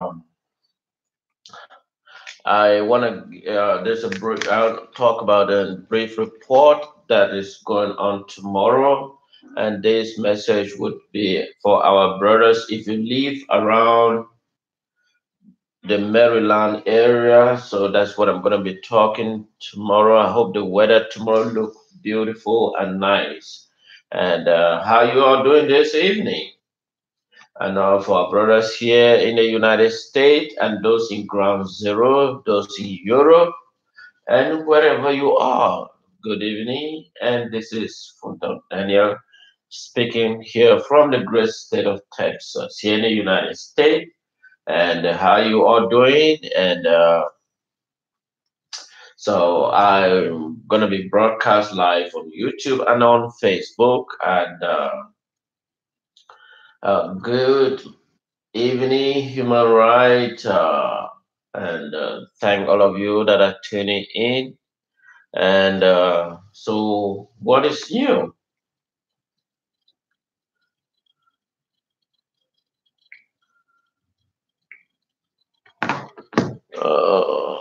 I want to. I'll talk about a brief report that is going on tomorrow, and this message would be for our brothers. If you live around the Maryland area, so that's what I'm going to be talking tomorrow. I hope the weather tomorrow look beautiful and nice. And how you all doing this evening? And for our brothers here in the United States and those in ground zero, those in Europe, and wherever you are, good evening. And this is Funton Daniel speaking here from the great state of Texas, here in the United States. And how you all doing? And so I'm gonna be broadcast live on YouTube and on Facebook. And good evening, human rights, and thank all of you that are tuning in. And so, what is new? Uh,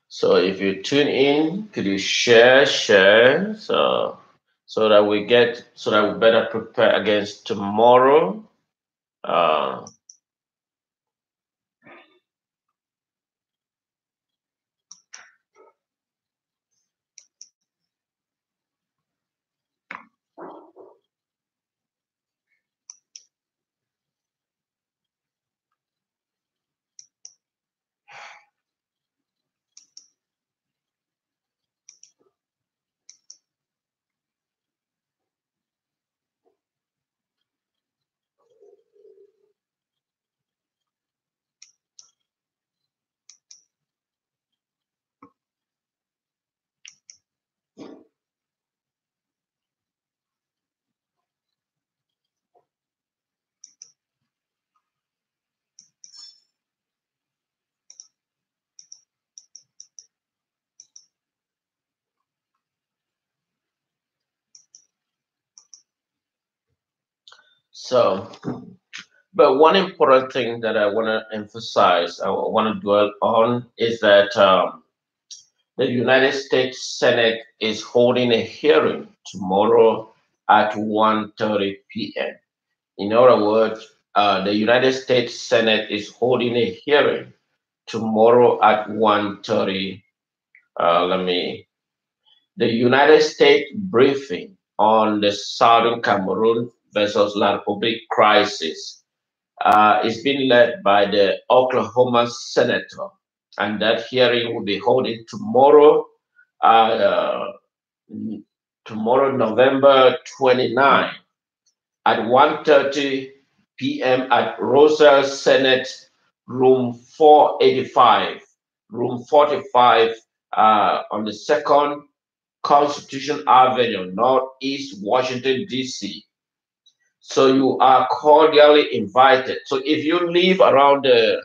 so, if you tune in, could you share, so that so that we better prepare against tomorrow. Uh, so, but one important thing that I want to emphasize, I want to dwell on, is that the United States Senate is holding a hearing tomorrow at 1:30 p.m. In other words, the United States Senate is holding a hearing tomorrow at 1:30. Let me. The United States briefing on the Southern Cameroon versus La Republique crisis is being led by the Oklahoma senator, and that hearing will be holding uh, tomorrow, November 29, at 1:30 p.m. at Rosa Senate Room 485, Room 45, on the second Constitution Avenue, Northeast Washington, D.C. So you are cordially invited. So if you live around the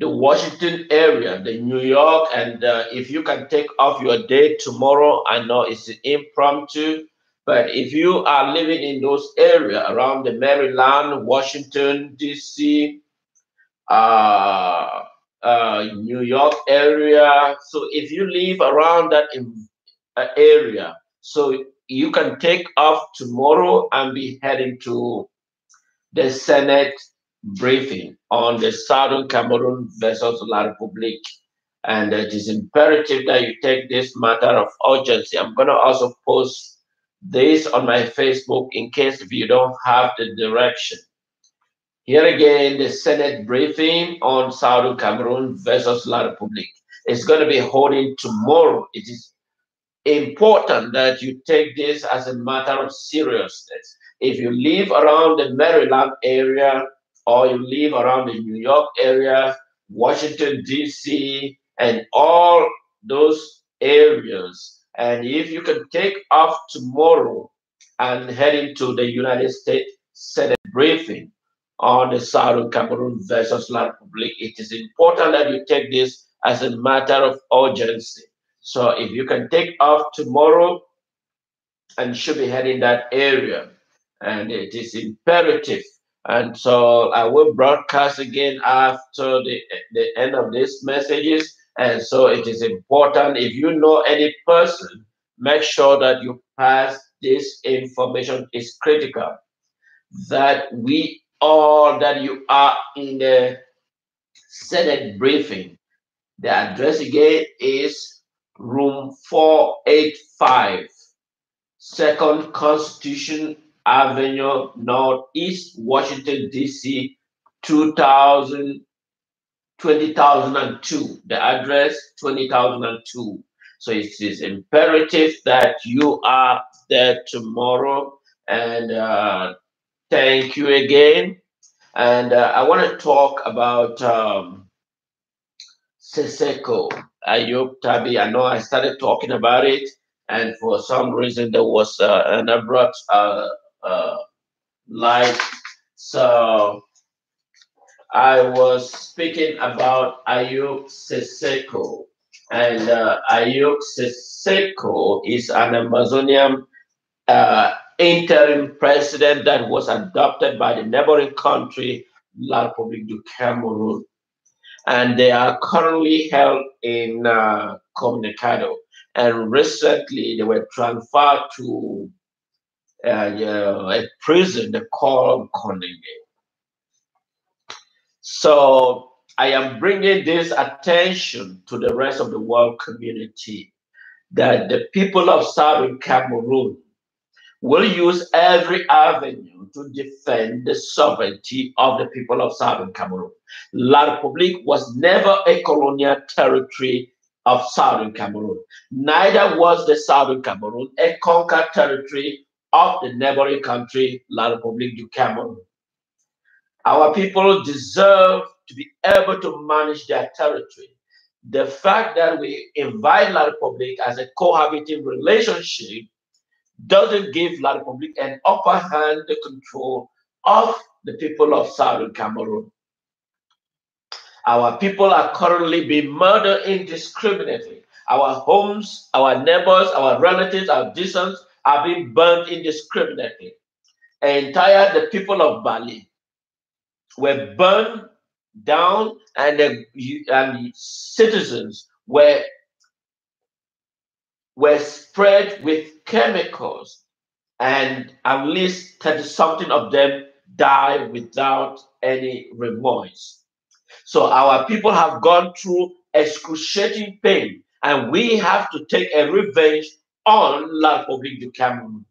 Washington area, the New York, and if you can take off your day tomorrow, I know it's impromptu, but if you are living in those areas around the Maryland, Washington, D.C., uh, New York area, so if you live around that area, so you can take off tomorrow and be heading to the Senate briefing on the Southern Cameroon versus La Republique. And it is imperative that you take this matter of urgency. I'm going to also post this on my Facebook in case if you don't have the direction. Here again, the Senate briefing on Southern Cameroon versus La Republique. It's going to be holding tomorrow. It is important that you take this as a matter of seriousness. If you live around the Maryland area or you live around the New York area, Washington, D.C., and all those areas, and if you can take off tomorrow and head into the United States Senate briefing on the Southern Cameroon versus La Republique. It is important that you take this as a matter of urgency. So if you can take off tomorrow, and should be heading that area, and it is imperative. And so I will broadcast again after the end of these messages. And so it is important, if you know any person, make sure that you pass this information. Is critical that we all, that you are in the Senate briefing. The address again is room 485, Second Constitution Avenue, Northeast Washington, D.C., 2000, 2002. The address, 2002. So it is imperative that you are there tomorrow. And thank you again. And I want to talk about Seseko, Ayub Tabi. I know I started talking about it, and for some reason there was an abrupt light. So I was speaking about Ayub Seseko, and Ayub Seseko is an Amazonian interim president that was adopted by the neighboring country, La Republique du Cameroun, and they are currently held in Comunicado. And recently, they were transferred to a prison called Konenge. So I am bringing this attention to the rest of the world community that the people of Southern Cameroon will use every avenue to defend the sovereignty of the people of Southern Cameroon. La Republique was never a colonial territory of Southern Cameroon. Neither was the Southern Cameroon a conquered territory of the neighboring country, La Republique du Cameroun. Our people deserve to be able to manage their territory. The fact that we invite La Republique as a cohabiting relationship doesn't give La Republique an upper hand the control of the people of Southern Cameroon. Our people are currently being murdered indiscriminately. Our homes, our neighbors, our relatives, our descendants are being burned indiscriminately. The people of Bali were burned down, and citizens were spread with chemicals, and at least 30 something of them died without any remorse. So our people have gone through excruciating pain, and we have to take a revenge on La Republique du Cameroun.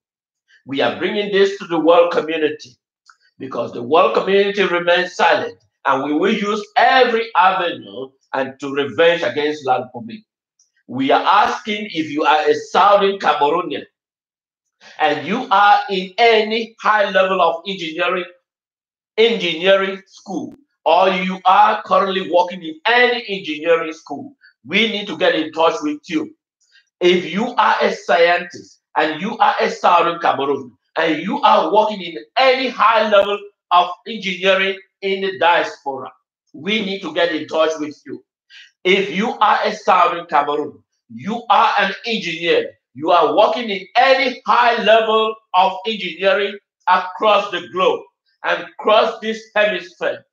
We are bringing this to the world community because the world community remains silent, and we will use every avenue and to revenge against La Republique. We are asking, if you are a Southern Cameroonian and you are in any high level of engineering school, or you are currently working in any engineering school, we need to get in touch with you. If you are a scientist and you are a Southern Cameroon and you are working in any high level of engineering in the diaspora, we need to get in touch with you. If you are a Southern Cameroon, you are an engineer, you are working in any high level of engineering across the globe and across this hemisphere,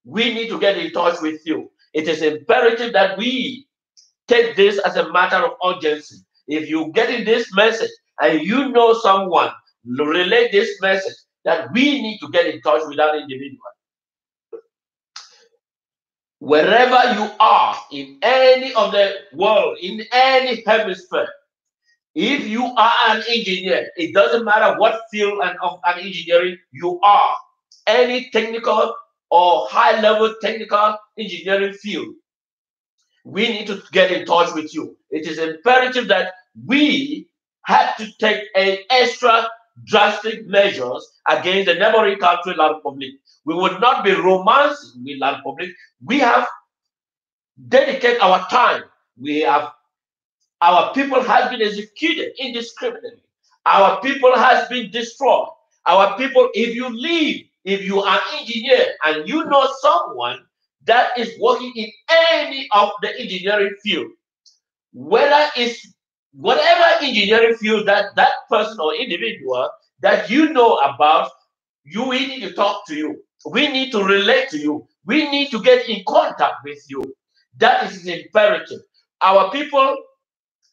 we need to get in touch with you. It is imperative that we take this as a matter of urgency. If you get in this message and you know someone, relate this message that we need to get in touch with that individual. Wherever you are in any of the world, in any hemisphere, if you are an engineer, it doesn't matter what field of an engineering you are, any technical or high-level technical engineering field, we need to get in touch with you. It is imperative that we have to take extra drastic measures against the neighboring country, La Republique. We would not be romancing with La Republique. We have dedicated our time. Our people has been executed indiscriminately. Our people has been destroyed. Our people, if you leave If you are an engineer and you know someone that is working in any of the engineering field, whether it's whatever engineering field that that person or individual that you know about, we need to talk to you. We need to relate to you. We need to get in contact with you. That is imperative. Our people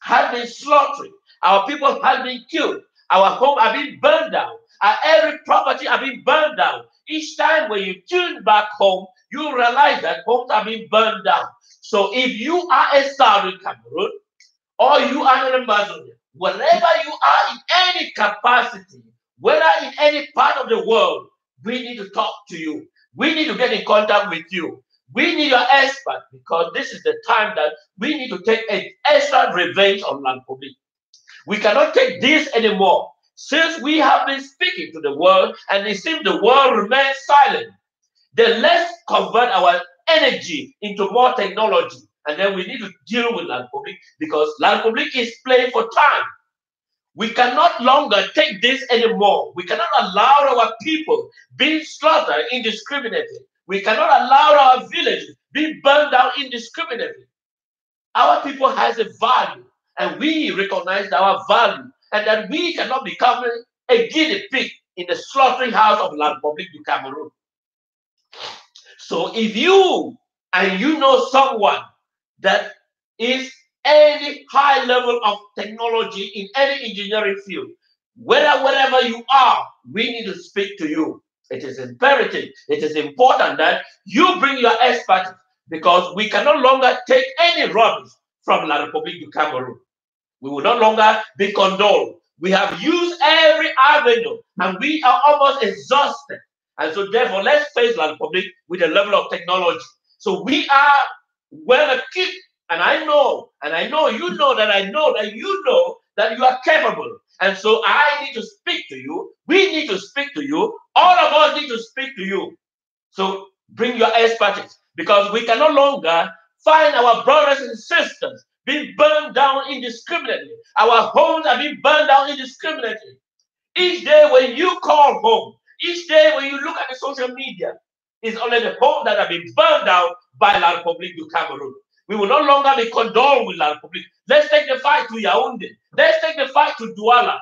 have been slaughtered. Our people have been killed. Our home have been burned down. Every property have been burned down. Each time when you tune back home, you realize that homes have been burned down. So if you are a Southern Cameroon or you are an ambassador, wherever you are in any capacity, whether in any part of the world, we need to talk to you. We need to get in contact with you. We need your expert because this is the time that we need to take an extra revenge on land public. We cannot take this anymore. Since we have been speaking to the world and it seems the world remains silent, then let's convert our energy into more technology. And then we need to deal with land public because land public is playing for time. We cannot longer take this anymore. We cannot allow our people being slaughtered indiscriminately. We cannot allow our villages being burned down indiscriminately. Our people has a value, and we recognize our value, and that we cannot become a guinea pig in the slaughtering house of La Republique du Cameroun. So if you and you know someone that is any high level of technology in any engineering field, wherever you are, we need to speak to you. It is imperative, it is important that you bring your expertise because we can no longer take any rubbish from La Republique du Cameroun. We will no longer be condoled. We have used every avenue and we are almost exhausted. And so therefore, let's face La Republique with a level of technology. So we are well equipped. And I know you know that you know that you are capable. And so I need to speak to you. We need to speak to you. All of us need to speak to you. So bring your expertise because we can no longer find our brothers and sisters being burned down indiscriminately. Our homes are being burned down indiscriminately. Each day when you call home, each day when you look at the social media, it's only the homes that have been burned down by La Republique du Cameroun. We will no longer be condoled with La Republique. Let's take the fight to Yaoundé. Let's take the fight to Douala.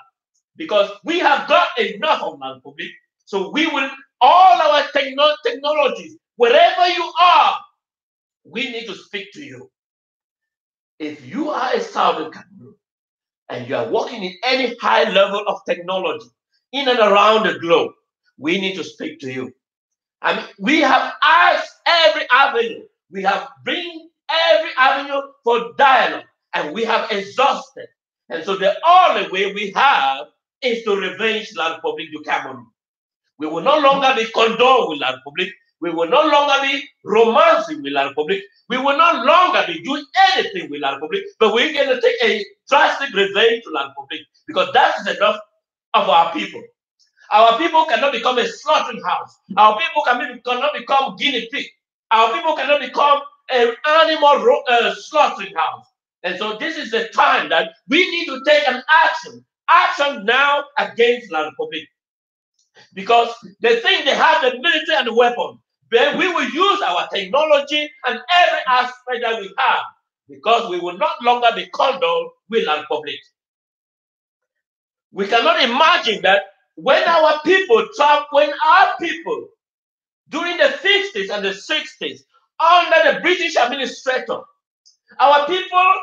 Because we have got enough of La Republique. So we will, all our technologies, wherever you are, we need to speak to you. If you are a Southern Cameroon and you are working in any high level of technology in and around the globe, we need to speak to you. I mean, we have asked every avenue. We have bring every avenue for dialogue, and we have exhausted. And so the only way we have is to revenge La Republique du Cameroun. We will no longer be condoled with La Republique. We will no longer be romancing with La Republique. We will no longer be doing anything with La Republique, but we're going to take a drastic revenge to La Republique because that is enough of our people. Our people cannot become a slaughtering house. Our people cannot become guinea pig. Our people cannot become an animal slaughtering house. And so this is the time that we need to take an action now against La Republique. Because they think they have the military and the weapon. Then we will use our technology and every aspect that we have because we will not longer be condoled with La Republique. We cannot imagine that when our people during the 50s and the 60s, under the British administrator, our people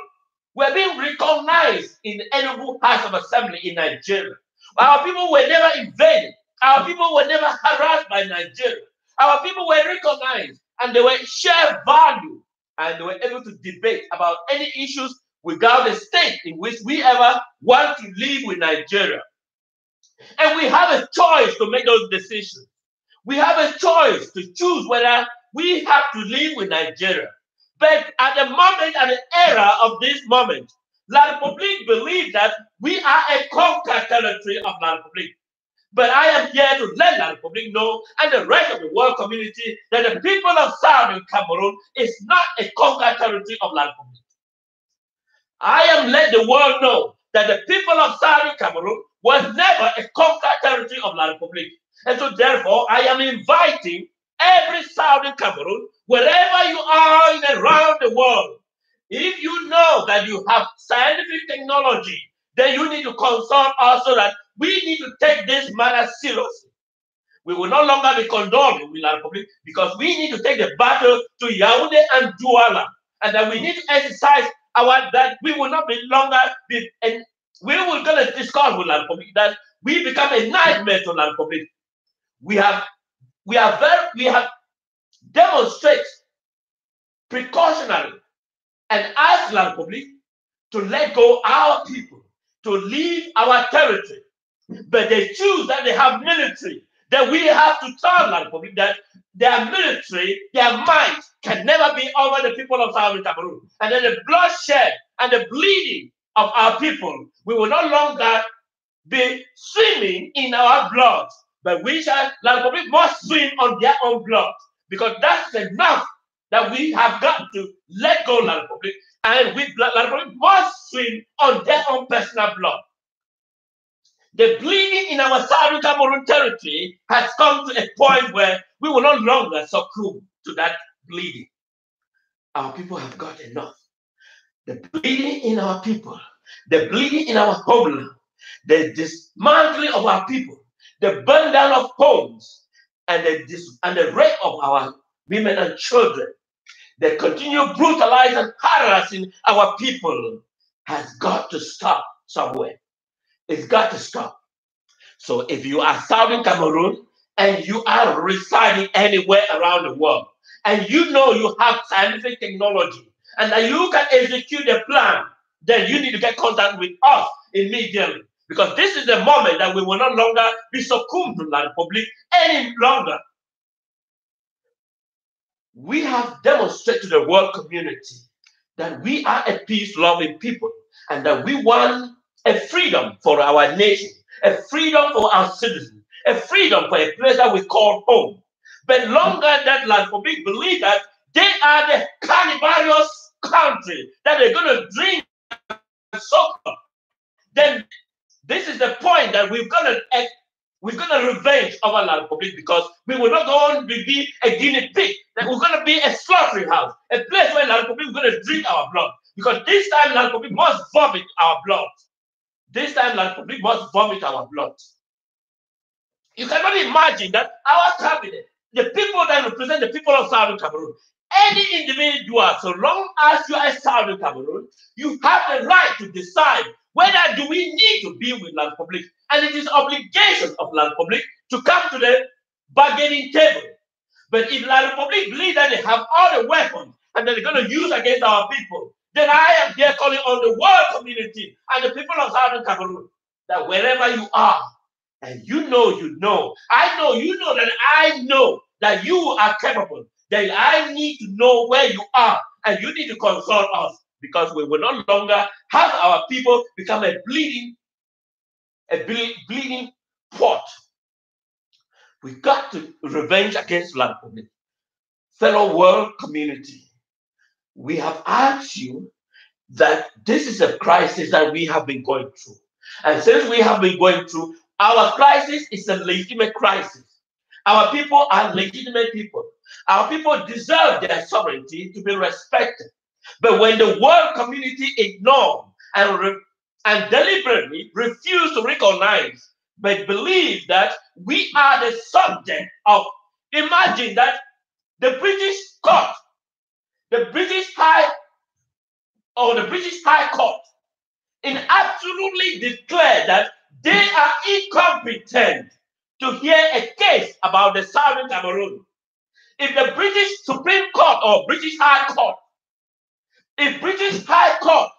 were being recognized in the Enugu House of Assembly in Nigeria. Our people were never invaded. Our people were never harassed by Nigeria. Our people were recognized and they were shared value and they were able to debate about any issues without the state in which we ever want to live with Nigeria. And we have a choice to make those decisions. We have a choice to choose whether we have to live with Nigeria. But at the moment, at the era of this moment, La Republique believes that we are a conquered territory of La Republique. But I am here to let La Republique know and the rest of the world community that the people of Southern Cameroon is not a conquered territory of La Republique. I am let the world know that the people of Southern Cameroon was never a conquered territory of La Republique. And so therefore, I am inviting every Southern Cameroon, wherever you are in and around the world, if you know that you have scientific technology, then you need to consult us so that we need to take this matter seriously. We will no longer be condoning with La Republic because we need to take the battle to Yaoundé and Douala. And that we need to exercise that we will not be longer be, and we will going to discuss with La Republic that we become a nightmare to La Republic. We have demonstrated precautionary and asked La Republic to let go our people, to leave our territory. But they choose that they have military. Then we have to tell La Republic that their military, their might can never be over the people of Southern Cameroon. And then the bloodshed and the bleeding of our people, we will no longer be swimming in our blood, but La Republic must swim on their own blood, because that's enough that we have got to let go La Republic, and La Republic must swim on their own personal blood. The bleeding in our Southern Cameroon territory has come to a point where we will no longer succumb to that bleeding. Our people have got enough. The bleeding in our people, the bleeding in our homeland, the dismantling of our people, the burn down of homes, and the rape of our women and children, the continued brutalizing and harassing our people has got to stop somewhere. It's got to stop. So if you are Southern Cameroon and you are residing anywhere around the world, and you know you have scientific technology and that you can execute the plan, then you need to get contact with us immediately. Because this is the moment that we will no longer be succumbed to La Republic any longer. We have demonstrated to the world community that we are a peace-loving people and that we want a freedom for our nation, a freedom for our citizens, a freedom for a place that we call home. But longer that La Republic believe that they are the carnivorous country, that they're going to drink soccer, then this is the point that we're going to revenge our La Republic, because we will not go on to be a guinea pig. That we're going to be a slaughtering house, a place where La Republic is going to drink our blood. Because this time La Republic must vomit our blood. This time La Republic must vomit our blood. You cannot imagine that our cabinet, the people that represent the people of Southern Cameroon, any individual, so long as you are Southern Cameroon, you have the right to decide whether do we need to be with La Republic. And it is obligation of La Republic to come to the bargaining table. But if La Republic believes that they have all the weapons and that they're going to use against our people, then I am here calling on the world community and the people of Southern Cameroon that wherever you are, and you know, I know, you know that I know that you are capable, that I need to know where you are, and you need to consult us, because we will no longer have our people become a bleeding pot. We got to revenge against La Republic. Fellow world community, we have asked you that this is a crisis that we have been going through. And since we have been going through, our crisis is a legitimate crisis. Our people are legitimate people. Our people deserve their sovereignty to be respected. But when the world community ignore and deliberately refuse to recognize, but believe that we are the subject of, imagine that the British court, the British High Court, absolutely declared that they are incompetent to hear a case about the Southern Cameroon. If the British Supreme Court or British High Court, if British High Court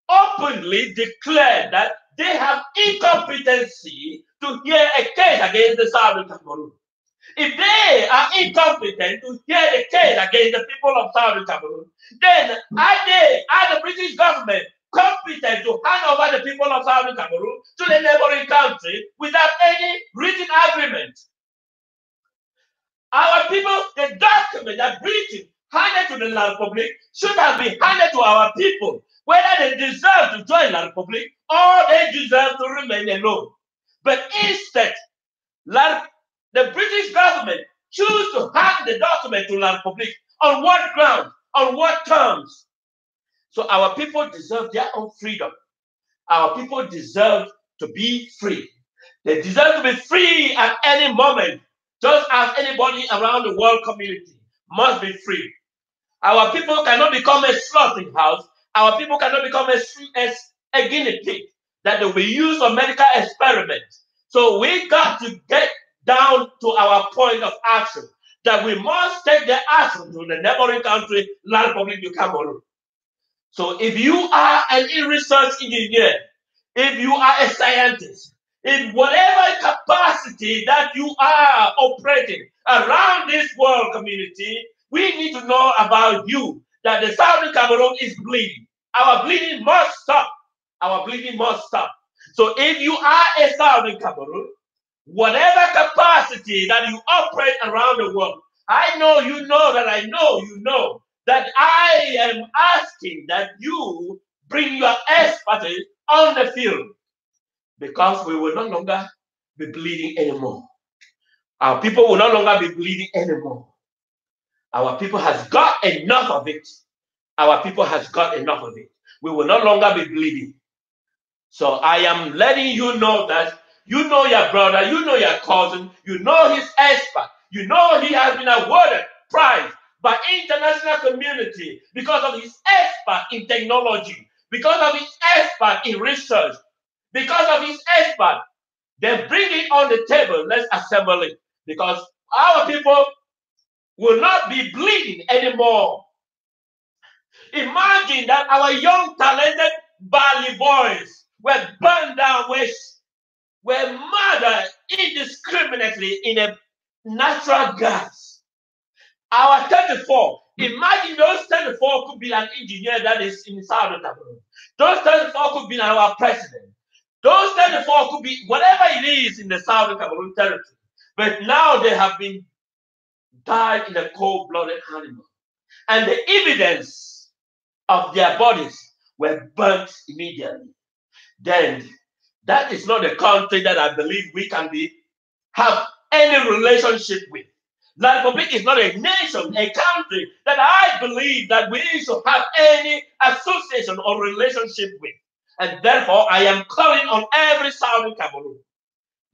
openly declared that they have incompetency to hear a case against the Southern Cameroon, if they are incompetent to hear the case against the people of Southern Cameroon, then are the British government competent to hand over the people of Southern Cameroon to the neighboring country without any written agreement? Our people, the document that Britain handed to the La Republic should have been handed to our people, whether they deserve to join La Republic or they deserve to remain alone. But instead, The British government choose to hand the document to La Republique. On what ground? On what terms? So our people deserve their own freedom. Our people deserve to be free. They deserve to be free at any moment, just as anybody around the world community must be free. Our people cannot become a slaughterhouse. Our people cannot become a guinea pig that will be used for medical experiments. So we got to get down to our point of action, that we must take the action to the neighboring country, La Republique du Cameroun. So if you are an research engineer, if you are a scientist, in whatever capacity that you are operating around this world community, we need to know about you, that the Southern Cameroon is bleeding. Our bleeding must stop. Our bleeding must stop. So if you are a Southern Cameroon, whatever capacity that you operate around the world, I know you know that I know you know that I am asking that you bring your expertise on the field, because we will no longer be bleeding anymore. Our people will no longer be bleeding anymore. Our people has got enough of it. Our people has got enough of it. We will no longer be bleeding. So I am letting you know that you know your brother, you know your cousin, you know his expert, you know he has been awarded prize by international community because of his expert in technology, because of his expert in research, because of his expert. Then bring it on the table. Let's assemble it, because our people will not be bleeding anymore. Imagine that our young, talented Bali boys were burned down, were murdered indiscriminately in a natural gas. Our 34, imagine those 34 could be an engineer that is in Southern Cameroon. Those 34 could be our president. Those 34 could be whatever it is in the Southern Cameroon territory. But now they have been died in a cold-blooded animal. And the evidence of their bodies were burnt immediately. Then that is not a country that I believe we can have any relationship with. La Republique is not a nation, a country that I believe that we should have any association or relationship with. And therefore, I am calling on every Southern Cameroon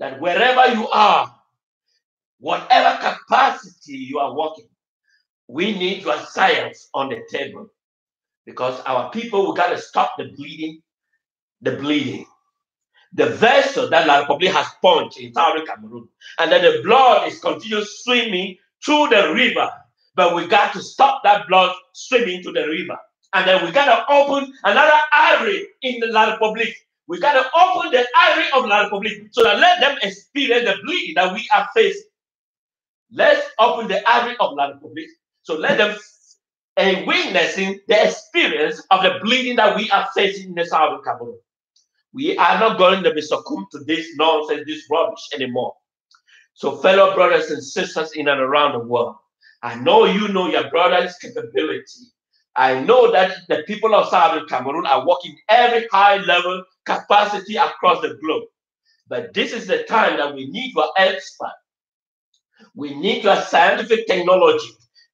that wherever you are, whatever capacity you are working, we need your science on the table, because our people, we got to stop the bleeding. The vessel that La Republique has punched in Southern Cameroon, and then the blood is continuous swimming through the river. But we got to stop that blood swimming to the river. And then we got to open another artery in the La Republique. We got to open the artery of La Republique so that let them experience the bleeding that we are facing. Let's open the artery of La Republique. So let them witnessing the experience of the bleeding that we are facing in the Southern Cameroon. We are not going to be succumbed to this nonsense, this rubbish anymore. So fellow brothers and sisters in and around the world, I know you know your brother's capability. I know that the people of Southern Cameroon are working every high level capacity across the globe. But this is the time that we need your expert. We need your scientific technology,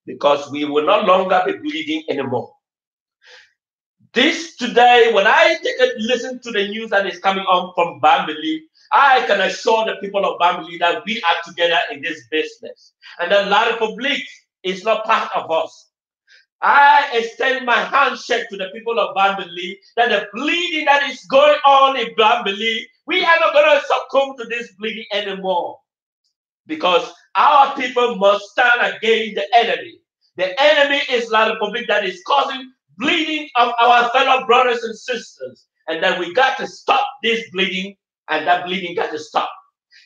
because we will no longer be bleeding anymore. This today, when I take a listen to the news that is coming on from Bambili, I can assure the people of Bambili that we are together in this business, and that La Republique is not part of us. I extend my handshake to the people of Bambili that the bleeding that is going on in Bambili, we are not going to succumb to this bleeding anymore, because our people must stand against the enemy. The enemy is La Republique that is causing bleeding of our fellow brothers and sisters, and that we got to stop this bleeding, and that bleeding got to stop.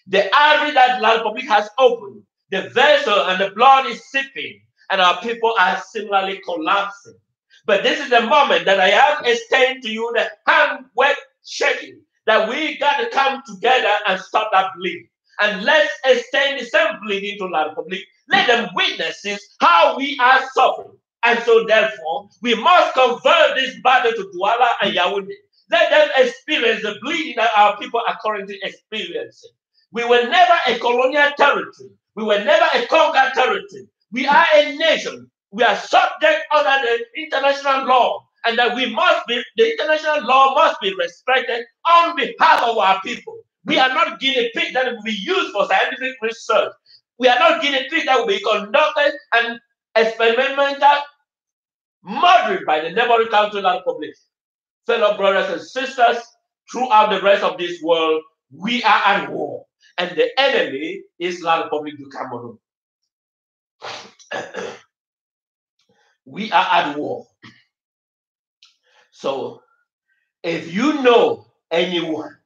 The artery that La Republique has opened, the vessel and the blood is seeping, and our people are similarly collapsing. But this is the moment that I have extended to you the hand wet shaking, that we got to come together and stop that bleeding. And let's extend the same bleeding to La Republique. Let them witness how we are suffering. And so therefore, we must convert this battle to Douala and Yaoundé. Let them experience the bleeding that our people are currently experiencing. We were never a colonial territory. We were never a conquered territory. We are a nation. We are subject under the international law, and that the international law must be respected on behalf of our people. We are not guinea pigs that will be used for scientific research. We are not guinea pigs that will be conducted and experimental murdered by the neighboring country of the Republic. Fellow brothers and sisters, throughout the rest of this world, we are at war, and the enemy is La Republique du Cameroun. We are at war. So, if you know anyone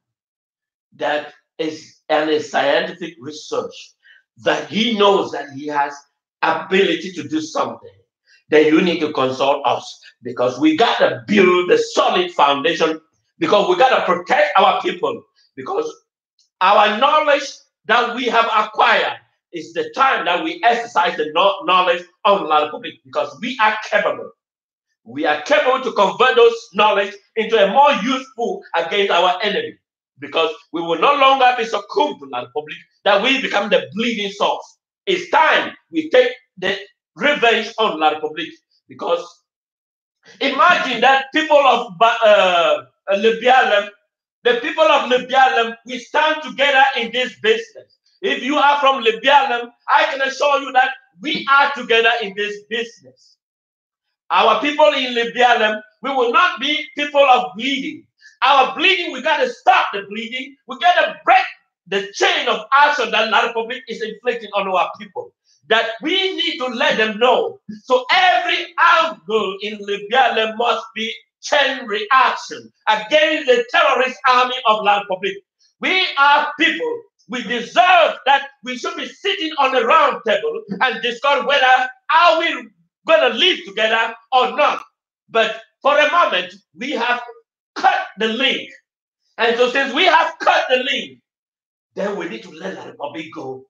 that is in a scientific research, that he knows that he has ability to do something, then you need to consult us, because we got to build a solid foundation, because we got to protect our people, because our knowledge that we have acquired is the time that we exercise the knowledge of La Republique, because we are capable. We are capable to convert those knowledge into a more useful against our enemy, because we will no longer be succumbed to La Republique, that we become the bleeding source. It's time we take the revenge on La Republique, because imagine that people of Libya, the people of Libya, we stand together in this business. If you are from Libya, I can assure you that we are together in this business. Our people in Libya, we will not be people of bleeding. Our bleeding, we got to stop the bleeding. We got to break the chain of action that La Republique is inflicting on our people. That we need to let them know. So every angle in Libya must be chain reaction against the terrorist army of La Republique. We are people. We deserve that we should be sitting on a round table and discuss whether are we going to live together or not. But for a moment, we have cut the link. And so since we have cut the link, then we need to let La Republique go.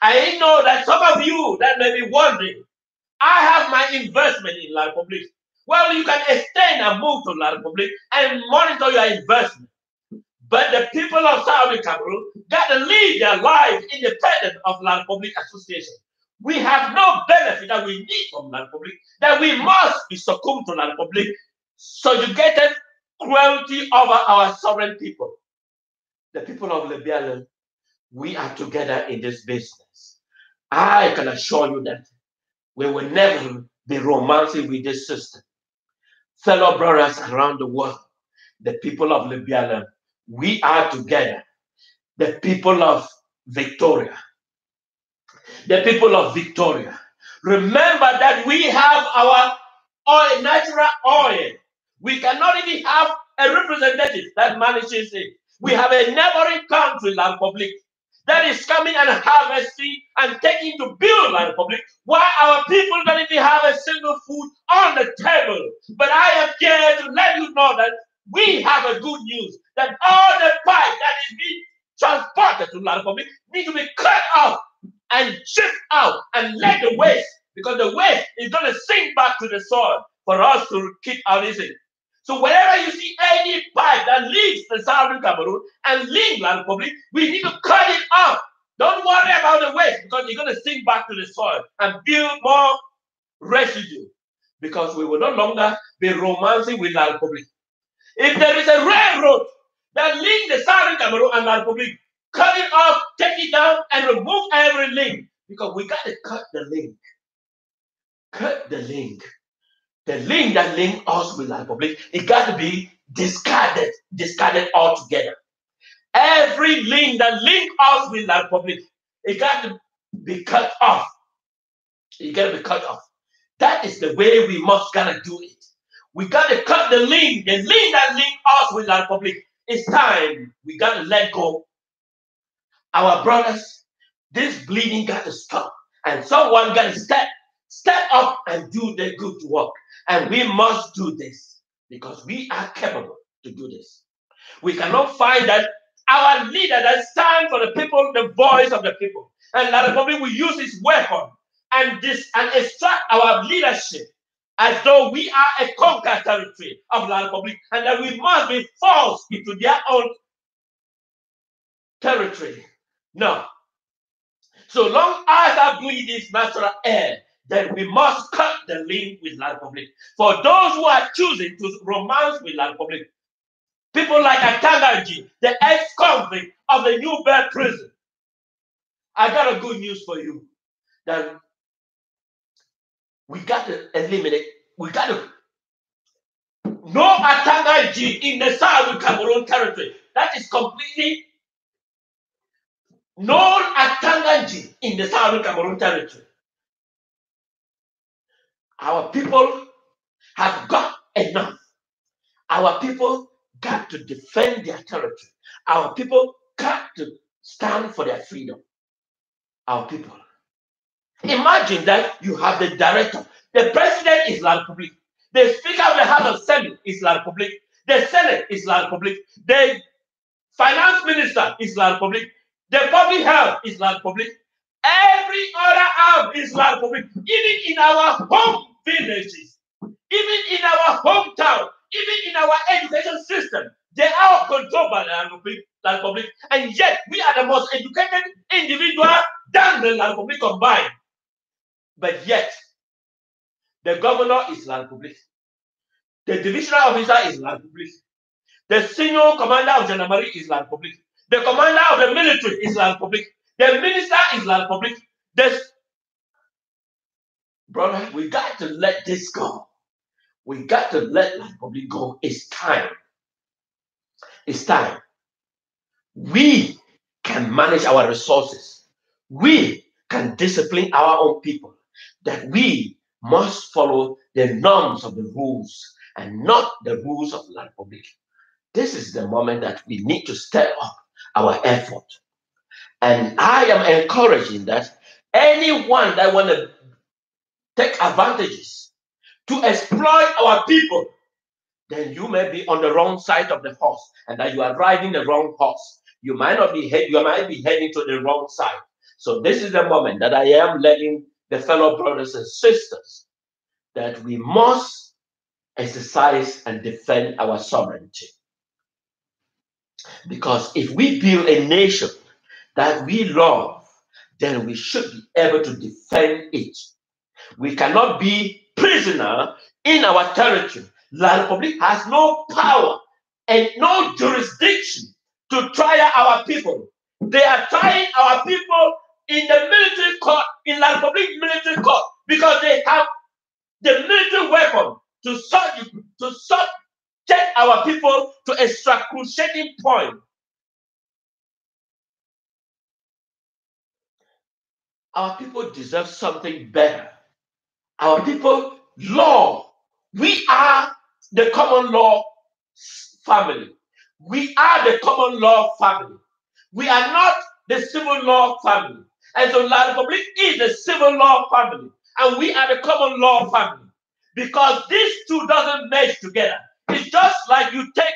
I know that some of you that may be wondering, I have my investment in La Republique. Well, you can extend and move to La Republique and monitor your investment. But the people of Southern Cameroon got to live their lives independent of La Republique Association. We have no benefit that we need from La Republique, that we must be succumbed to La Republique, subjugated cruelty over our sovereign people. The people of Libya, we are together in this business. I can assure you that we will never be romancing with this system. Fellow brothers around the world, the people of Libya, we are together. The people of Victoria, remember that we have our oil, natural oil. We cannot even have a representative that manages it. We have a neighboring country, La Republique, that is coming and harvesting and taking to build La Republique, while our people don't even have a single food on the table. But I am here to let you know that we have a good news, that all the pipe that is being transported to La Republique need to be cut off and shipped out and let the waste, because the waste is going to sink back to the soil for us to keep our living. So wherever you see any pipe that leaves the Southern Cameroon and leaves La Republique, we need to cut it off. Don't worry about the waste, because you're going to sink back to the soil and build more residue, because we will no longer be romancing with La Republique. If there is a railroad that links the Southern Cameroon and La Republique, cut it off, take it down, and remove every link, because we got to cut the link. Cut the link. The link that links us with La Republique, it got to be discarded altogether. Every link that links us with La Republique, it got to be cut off. It got to be cut off. That is the way we must gotta do it. We got to cut the link that links us with La Republique. It's time we got to let go. Our brothers, this bleeding got to stop, and someone got to step up and do the good work. And we must do this, because we are capable to do this. We cannot find that our leader that stands for the people, the voice of the people, and La Republique will use his weapon and extract our leadership as though we are a conquered territory of La Republique, and that we must be forced into their own territory. No. So long as I breathe this natural air, then we must cut the link with La Republique. For those who are choosing to romance with La Republique, people like Atangaji, the ex-convict of the New Bed prison, I got a good news for you. That we got to eliminate, we got to no Atangaji in the South Cameroon territory. That is completely no Atangaji in the Southern Cameroon territory. Our people have got enough. Our people got to defend their territory. Our people got to stand for their freedom. Our people. Imagine that you have the director. The president is La Republique. The Speaker of the House of Senate is La Republique. The Senate is La Republique. The Finance Minister is La Republique. The Public Health is La Republique. Every other arm is La Republique. Even in our home villages, even in our hometown, even in our education system, they are controlled by La Republique. And yet, we are the most educated individual than the La Republique combined. But yet, the governor is La Republique. The divisional officer is La Republique. The senior commander of Gendarmerie is La Republique. The commander of the military is La Republique. The minister is La Republique. Brother, we got to let this go. We got to let La Republique go. It's time. It's time. We can manage our resources. We can discipline our own people. That we must follow the norms of the rules and not the rules of La Republique. This is the moment that we need to step up our effort. And I am encouraging that anyone that want to take advantages to exploit our people, then you may be on the wrong side of the horse and that you are riding the wrong horse. You might be heading to the wrong side. So this is the moment that I am letting the fellow brothers and sisters that we must exercise and defend our sovereignty. Because if we build a nation that we love, then we should be able to defend it. We cannot be prisoner in our territory. La Republique has no power and no jurisdiction to try our people. They are trying our people in the military court, in La Republique military court, because they have the military weapon to subject our people to a excruciating point. Our people deserve something better. Our people, law. We are the common law family. We are the common law family. We are not the civil law family. And so La Republique is the civil law family. And we are the common law family. Because these two doesn't merge together. It's just like you take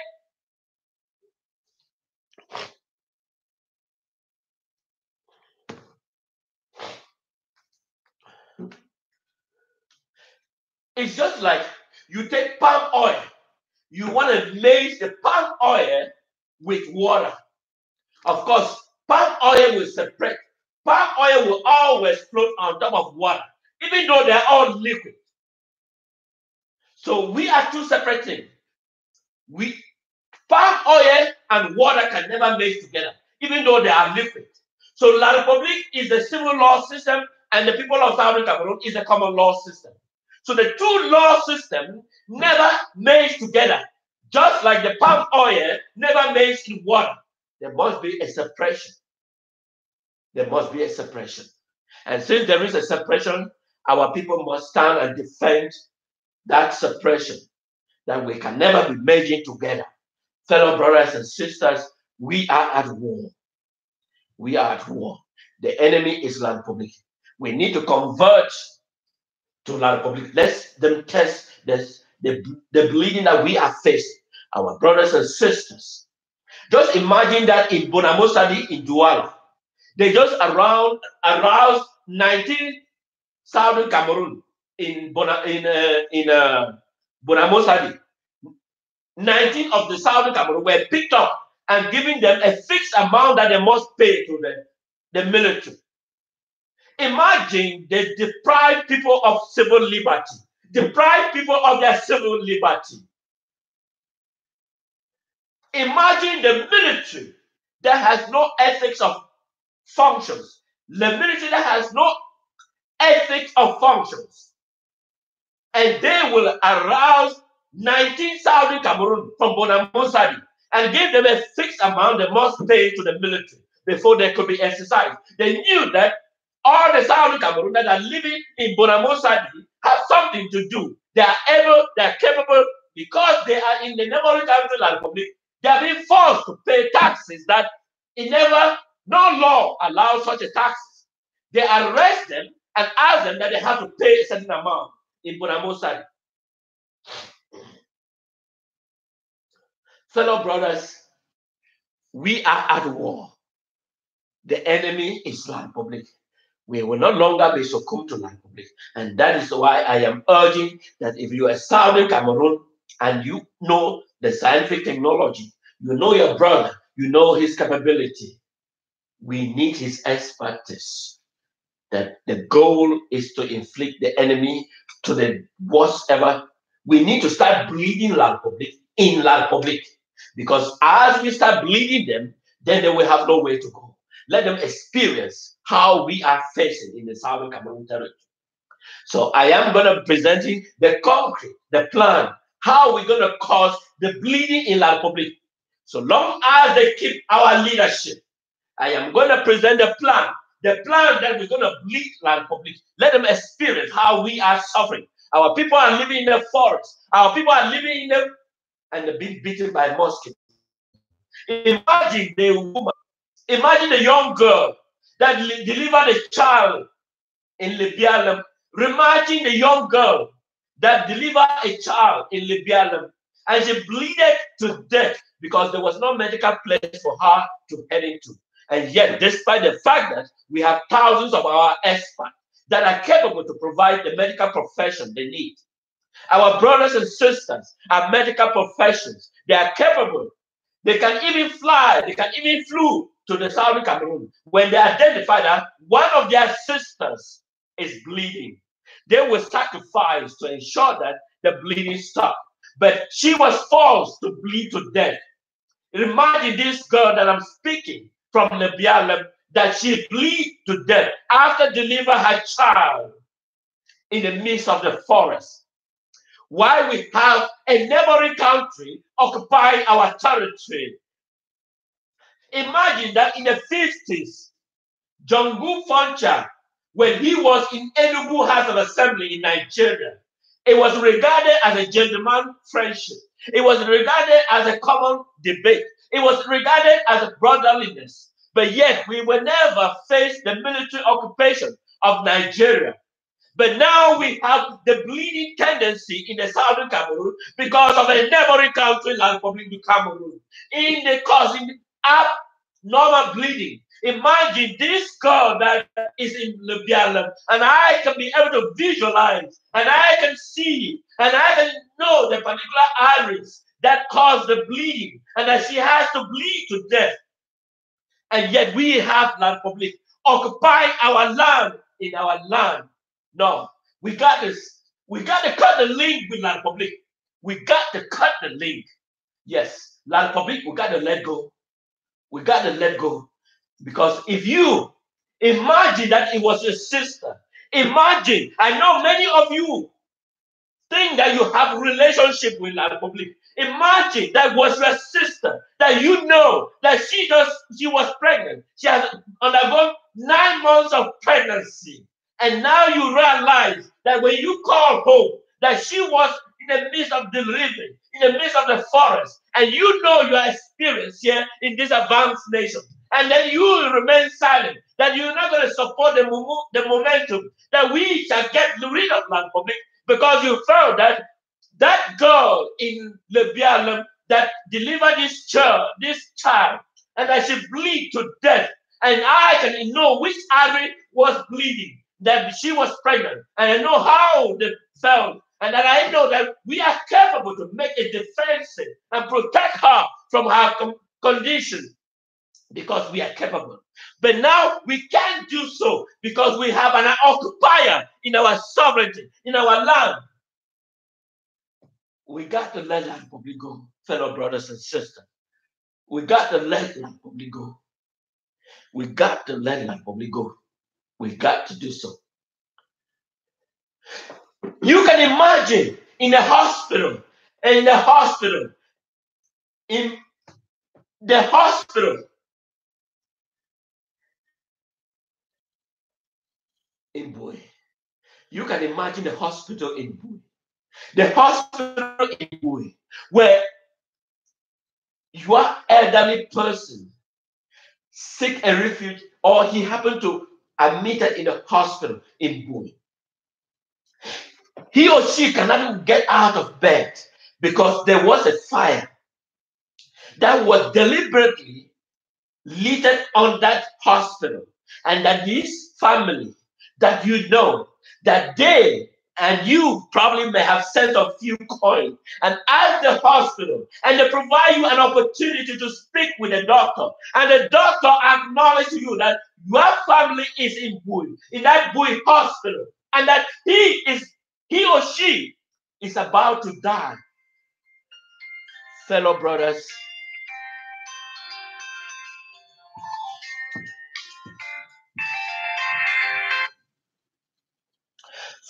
it's just like you take palm oil. You want to mix the palm oil with water. Of course, palm oil will separate. Palm oil will always float on top of water, even though they're all liquid. So we are two separate things. Palm oil and water can never mix together, even though they are liquid. So La Republique is the civil law system, and the people of Southern Cameroon is the common law system. So the two law systems never mix together, just like the palm oil never mix in water. There must be a separation. There must be a separation. And since there is a separation, our people must stand and defend that separation, that we can never be merging together. Fellow brothers and sisters, we are at war. We are at war. The enemy is La Republique. We need to convert to La Republique. Let them test the bleeding that we are facing. Our brothers and sisters. Just imagine that in Bonamosadi, in Douala, they just aroused 19 Southern Cameroon in Bonamosadi. 19 of the Southern Cameroon were picked up and given them a fixed amount that they must pay to the military. Imagine they deprive people of civil liberty, deprive people of their civil liberty. Imagine the military that has no ethics of functions, the military that has no ethics of functions, and they will arouse 19,000 Cameroon from Bonamosadi and give them a fixed amount they must pay to the military before they could be exercised. They knew that all the Southern Cameroon that are living in Bonamosadi have something to do. They are able, they are capable, because they are in the neighboring country like Republic. They are being forced to pay taxes that no law allows such a taxes. They arrest them and ask them that they have to pay a certain amount in Bonamosadi. Fellow brothers, we are at war. The enemy is La Republic. We will no longer be succumbed to La Republic. And that is why I am urging that if you are Southern Cameroon and you know the scientific technology, you know your brother, you know his capability, we need his expertise. That the goal is to inflict the enemy to the worst ever. We need to start bleeding La Republic in La Republic. Because as we start bleeding them, then they will have no way to go. Let them experience how we are facing in the Southern Cameroon territory. So I am going to be presenting the concrete, the plan, how we're going to cause the bleeding in La Republic. So long as they keep our leadership, I am going to present the plan that we're going to bleed La Republic. Let them experience how we are suffering. Our people are living in the forest. Our people are living in the and they're being beaten by mosquitoes. Imagine the woman, imagine the young girl that delivered a child in Libya. Imagine the young girl that delivered a child in Libya and she bleeded to death because there was no medical place for her to head into. And yet, despite the fact that we have thousands of our experts that are capable to provide the medical profession they need, our brothers and sisters are medical professions. They are capable. They can even fly. They can even flew to the Southern Cameroon. When they identify that one of their sisters is bleeding, they will sacrifice to ensure that the bleeding stops. But she was forced to bleed to death. Imagine this girl that I'm speaking from Libya, that she bleed to death after delivering her child in the midst of the forest. Why we have a neighboring country occupying our territory. Imagine that in the 50s, Jongu Foncha, when he was in Enugu House of Assembly in Nigeria, it was regarded as a gentleman friendship. It was regarded as a common debate. It was regarded as a brotherliness. But yet, we will never face the military occupation of Nigeria. But now we have the bleeding tendency in the Southern Cameroon because of a neighboring country like Republique Du Cameroon. In the causing abnormal bleeding. Imagine this girl that is in Libya, and I can be able to visualize, and I can see, and I can know the particular areas that cause the bleeding, and that she has to bleed to death. And yet we have La Republique occupying our land in our land. No, we got this. We got to cut the link with La Republique. We got to cut the link. Yes, La Republique, we got to let go. We got to let go. Because if you imagine that it was your sister, imagine, I know many of you think that you have a relationship with La Republique. Imagine that was your sister, that you know that she was pregnant. She has undergone 9 months of pregnancy. And now you realize that when you call home, that she was in the midst of delivery, in the midst of the forest, and you know your experience here in this advanced nation, and then you remain silent, that you're not going to support the momentum, that we shall get rid of La Republique, because you felt that that girl in Libya that delivered this child, and that she bleed to death, and I can know which area was bleeding, that she was pregnant, and I know how they felt, and that I know that we are capable to make a defensive and protect her from her condition, because we are capable. But now we can't do so because we have an occupier in our sovereignty, in our land. We got to let La Republique go, fellow brothers and sisters. We got to let La Republique go. We got to let La Republique go. We got to do so. You can imagine in the hospital, in the hospital, in Boy. You can imagine the hospital in Boy. The hospital in Boy, where your elderly person seek a refuge, or he happened to admitted in a hospital in Boy. He or she cannot even get out of bed because there was a fire that was deliberately lit on that hospital, and that his family, that you know, that they and you probably may have sent a few coins and ask the hospital, and they provide you an opportunity to speak with the doctor, and the doctor acknowledges to you that your family is in Bui, in that Bui hospital, and that he or she is about to die. Fellow brothers,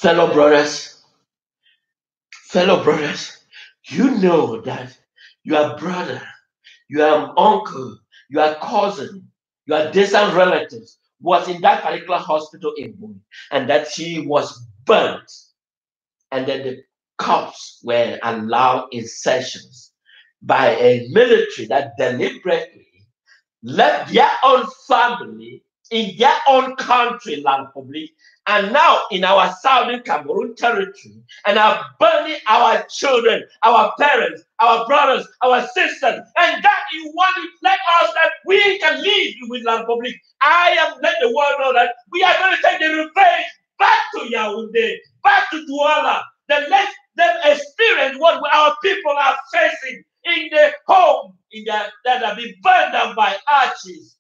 fellow brothers, you know that your brother, your uncle, your cousin, your distant relatives was in that particular hospital in Bui, and that she was burnt, and then the cops were allowed in sessions by a military that deliberately left their own family in their own country, La Republique, and now in our southern Cameroon territory, and are burning our children, our parents, our brothers, our sisters, and that you want to let us that we can live with La Republique. I am let the world know that we are going to take the revenge back to Yaoundé, back to Douala, then let them experience what our people are facing in the home that have been burned down by arches.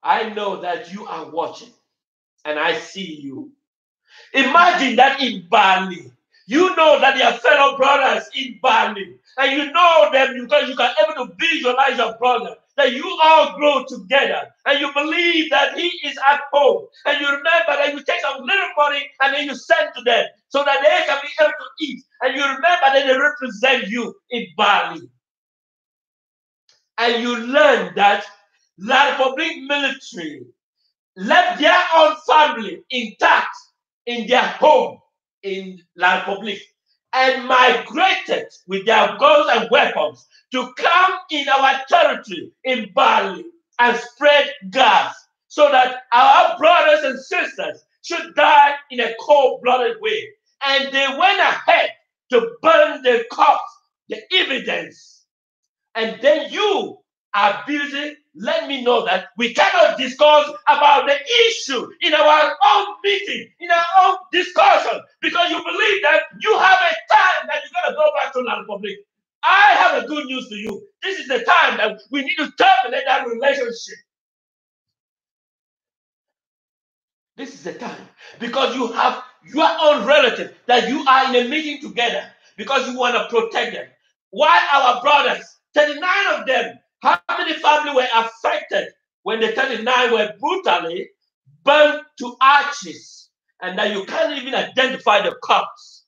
I know that you are watching, and I see you. Imagine that in Bali, you know that your fellow brothers in Bali, and you know them because you can able to visualize your brother, that you all grow together, and you believe that he is at home, and you remember that you take some little money and then you send to them so that they can be able to eat, and you remember that they represent you in Bali. And you learn that La Republique military left their own family intact in their home in La Republique and migrated with their guns and weapons to come in our territory in Bali and spread gas so that our brothers and sisters should die in a cold-blooded way. And they went ahead to burn the corpse, the evidence. And then you are busy. Let me know that we cannot discuss about the issue in our own meeting, in our own discussion, because you believe that you have a time that you're going to go back to La Republique. I have a good news to you. This is the time that we need to terminate that relationship. This is the time because you have your own relative that you are in a meeting together because you want to protect them. Why our brothers, 39 of them, how many families were affected when the 39 were brutally burned to ashes, and that you can't even identify the corpse?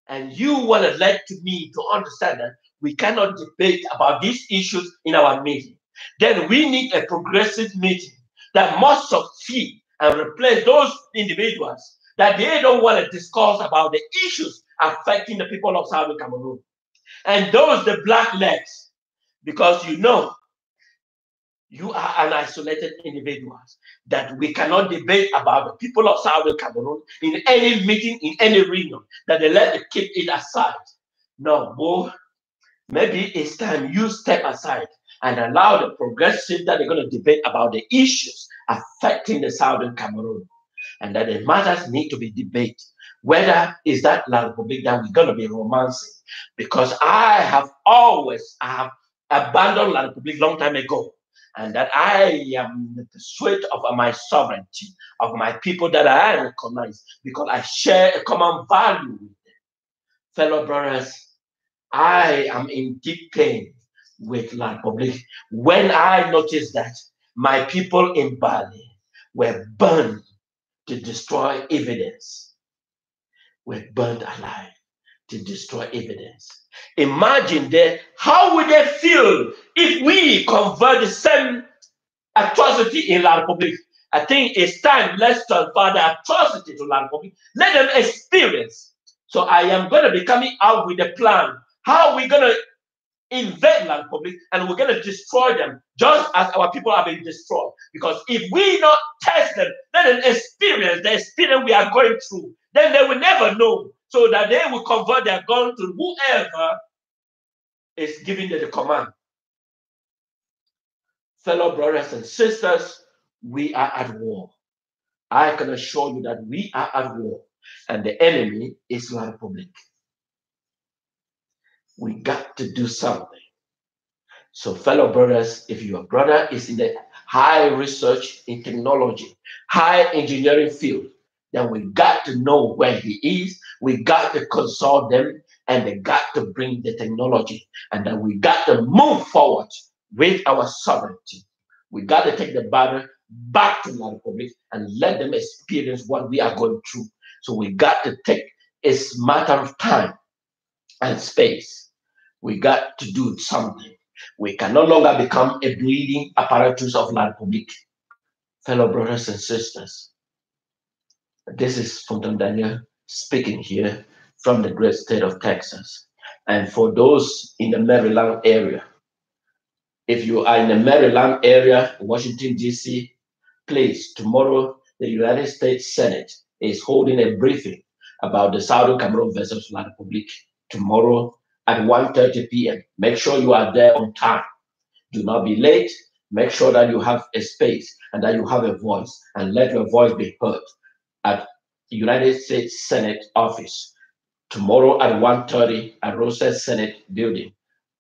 And you want to let to me to understand that we cannot debate about these issues in our meeting. Then we need a progressive meeting that must succeed and replace those individuals that they don't want to discuss about the issues affecting the people of Southern Cameroon. And those, the black legs, because you know you are an isolated individual, that we cannot debate about the people of Southern Cameroon in any meeting, in any region, that they let them keep it aside. No, boy, maybe it's time you step aside and allow the progressive that they're going to debate about the issues affecting the Southern Cameroon, and that the matters need to be debated. Whether is that La Republique that we're going to be romancing, because I have abandoned La Republique long time ago. and that I am the pursuit of my sovereignty, of my people that I recognize, because I share a common value with them. Fellow brothers, I am in deep pain with La Republique when I noticed that my people in Bali were burned to destroy evidence, were burned alive to destroy evidence. Imagine that, how would they feel if we convert the same atrocity in La Republique? I think it's time, let's transfer the atrocity to La Republique. Let them experience. So I am going to be coming out with a plan. How are we going to invade La Republique, and we're going to destroy them just as our people have been destroyed? Because if we not test them, let them experience the experience we are going through, then they will never know, so that they will convert their gun to whoever is giving them the command. Fellow brothers and sisters, we are at war. I can assure you that we are at war, and the enemy is La Republique. We got to do something. So, fellow brothers, if your brother is in the high research in technology, high engineering field, then we got to know where he is. We got to consult them, and they got to bring the technology, and then we got to move forward with our sovereignty. We got to take the battle back to La Republique and let them experience what we are going through. So we got to take, it's a matter of time and space. We got to do something. We can no longer become a bleeding apparatus of La Republique. Fellow brothers and sisters, this is Fontaine Daniel speaking here from the great state of Texas. And for those in the Maryland area, if you are in the Maryland area, Washington, D.C., please, tomorrow the United States Senate is holding a briefing about the Southern Cameroon versus La Republique tomorrow at 1:30 p.m. Make sure you are there on time. Do not be late. Make sure that you have a space and that you have a voice, and let your voice be heard at the United States Senate office tomorrow at 1:30 at Rosas Senate building,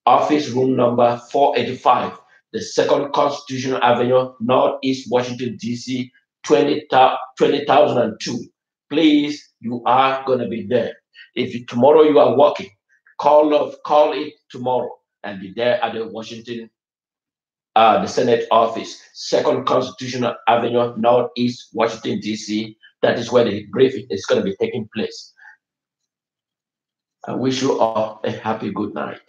office room number 485, the Second Constitutional Avenue, Northeast Washington, D.C., 20,002. Please, you are going to be there. If tomorrow you are working, call it tomorrow and be there at the the Senate office, Second Constitutional Avenue, Northeast Washington, D.C. That is where the briefing is going to be taking place. I wish you all a happy good night.